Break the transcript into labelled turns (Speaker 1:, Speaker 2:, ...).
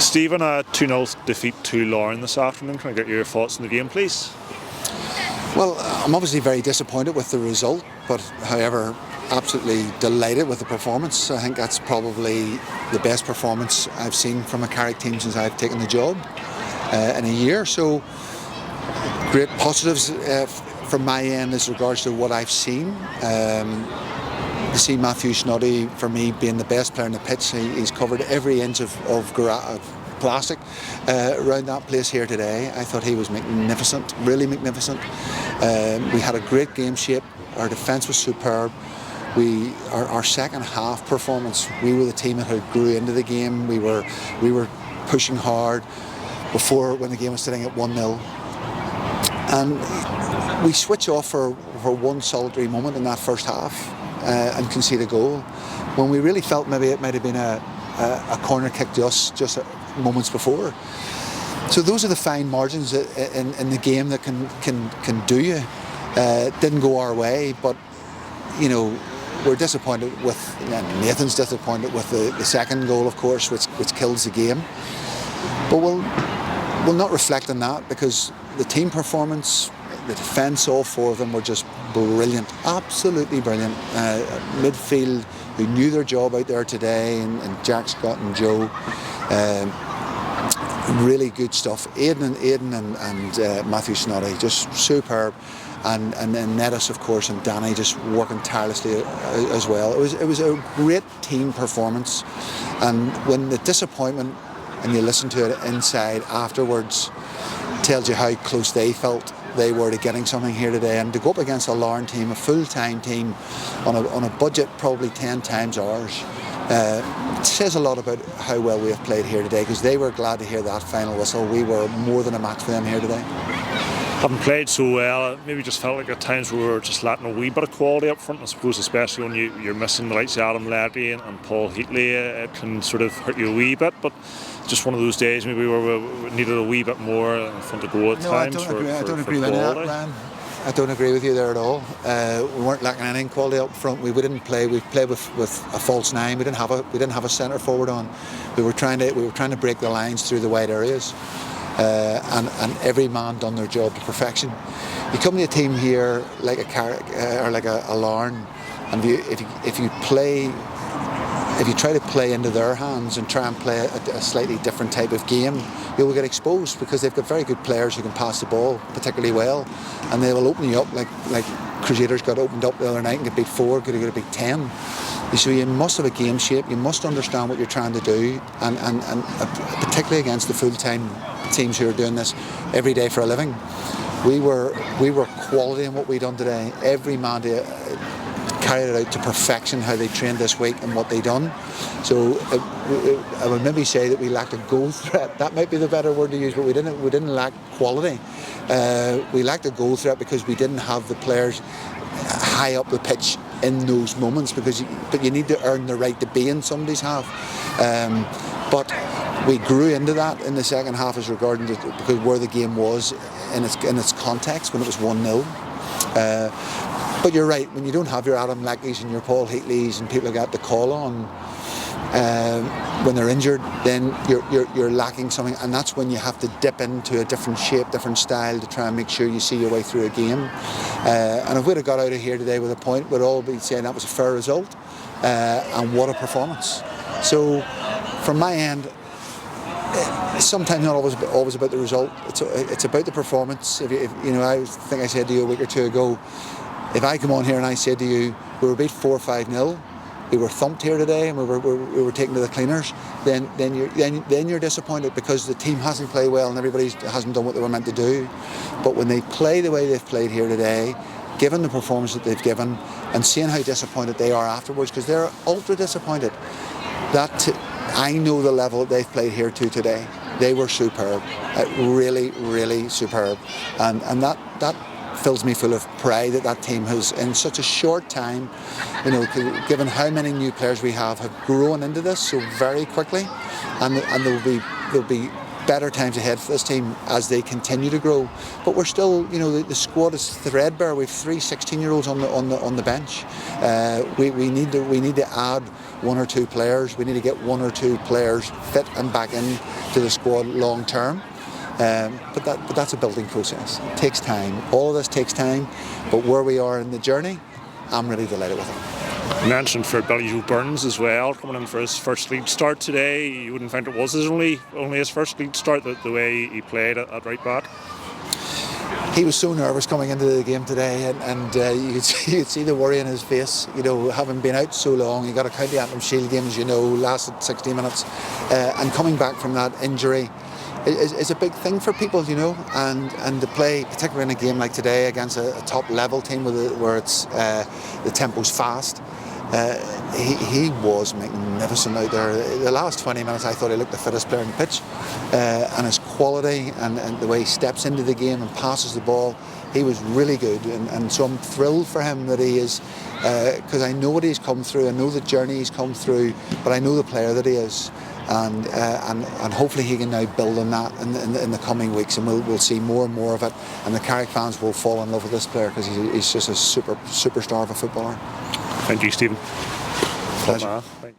Speaker 1: Stephen, a 2-0 defeat to Larne this afternoon. Can I get your thoughts on the game, please?
Speaker 2: Well, I'm obviously very disappointed with the result, but however, absolutely delighted with the performance. I think that's probably the best performance I've seen from a Carrick team since I've taken the job in a year. So, great positives from my end as regards to what I've seen. To see Matthew Snoddy, for me, being the best player on the pitch. He's covered every inch of plastic around that place here today. I thought he was magnificent, really magnificent. We had a great game shape. Our defence was superb. Our second half performance, we were the team that had grew into the game. We were pushing hard before, when the game was sitting at 1-0. And we switch off for one solitary moment in that first half and concede a goal, when we really felt maybe it might have been a corner kick to us just moments before. So those are the fine margins in the game that can do you. Didn't go our way, but you know, we're disappointed with, and Nathan's disappointed with the second goal, of course, which kills the game. But we'll not reflect on that, because the team performance, the defence, all four of them were just brilliant, absolutely brilliant. Midfield, who knew their job out there today, and Jack Scott and Joe, really good stuff. Aidan and Matthew Snoddy, just superb. And then Nettis, of course, and Danny just working tirelessly as well. It was a great team performance, and when the disappointment, and you listen to it inside afterwards, tells you how close they felt they were to getting something here today, and to go up against a Larne team, a full-time team, on a budget probably 10 times ours. It says a lot about how well we have played here today, because they were glad to hear that final whistle. We were more than a match for them here today.
Speaker 1: Having played so well, maybe just felt like at times we were just lacking a wee bit of quality up front. I suppose especially when you're missing the likes of Adam Ledley and Paul Heatley, it can sort of hurt you a wee bit. But just one of those days maybe where we needed a wee bit more in front of goal at times.
Speaker 2: I don't agree with that, Ryan. I don't agree with you there at all. We weren't lacking any quality up front. We didn't play. We played with a false nine. We didn't have a centre forward on. We were trying to break the lines through the wide areas. And every man done their job to perfection. You come to a team here like a Carrick or like a Larne, and if you try to play into their hands and try and play a slightly different type of game, you will get exposed, because they've got very good players who can pass the ball particularly well, and they will open you up like Crusaders got opened up the other night and got beat 4, could beat 10. So you must have a game shape. You must understand what you're trying to do, and particularly against the full-time teams who are doing this every day for a living. We were quality in what we done today. Every man carried it out to perfection, how they trained this week and what they done. So I would maybe say that we lacked a goal threat. That might be the better word to use, but we didn't lack quality. We lacked a goal threat because we didn't have the players high up the pitch in those moments, but you need to earn the right to be in somebody's half. But we grew into that in the second half as regarding because where the game was in its context when it was 1-0. But you're right, when you don't have your Adam Leckies and your Paul Heatleys and people like that to call on when they're injured, then you're lacking something, and that's when you have to dip into a different shape, different style to try and make sure you see your way through a game. And if we'd have got out of here today with a point, we'd all be saying that was a fair result, and what a performance. So from my end, sometimes not always about the result. It's about the performance. If you know, I think I said to you a week or two ago, if I come on here and I said to you we were beat 4-5-0, we were thumped here today, and we were taken to the cleaners, then you're disappointed because the team hasn't played well and everybody hasn't done what they were meant to do. But when they play the way they've played here today, given the performance that they've given, and seeing how disappointed they are afterwards, because they're ultra disappointed, I know the level that they've played here to today. They were superb, really, really superb, and that fills me full of pride that team has, in such a short time, you know, given how many new players we have grown into this so very quickly, and there'll be better times ahead for this team as they continue to grow. But we're still, you know, the squad is threadbare. We've 3 16-year-olds on the bench. We need to add 1 or 2 players. We need to get 1 or 2 players fit and back in the squad long term. But that's a building process. It takes time. All of this takes time, but where we are in the journey, I'm really delighted with it.
Speaker 1: You mentioned for Billy Joe Burns as well, coming in for his first league start today. You wouldn't think it was only his first league start, the way he played at right back?
Speaker 2: He was so nervous coming into the game today, and you could see the worry in his face. You know, having been out so long, he got a County Antrim Shield game, as you know, lasted 60 minutes, and coming back from that injury is a big thing for people, you know, and to play, particularly in a game like today against a top level team where it's the tempo's fast. He was magnificent out there. The last 20 minutes I thought he looked the fittest player on the pitch, and his quality and the way he steps into the game and passes the ball, he was really good, and so I'm thrilled for him that he is, because I know what he's come through, I know the journey he's come through, but I know the player that he is. And hopefully he can now build on that in the coming weeks, and we'll see more and more of it, and the Carrick fans will fall in love with this player because he's just a superstar of a footballer.
Speaker 1: Thank you, Stephen.
Speaker 2: Pleasure.
Speaker 1: Thank you.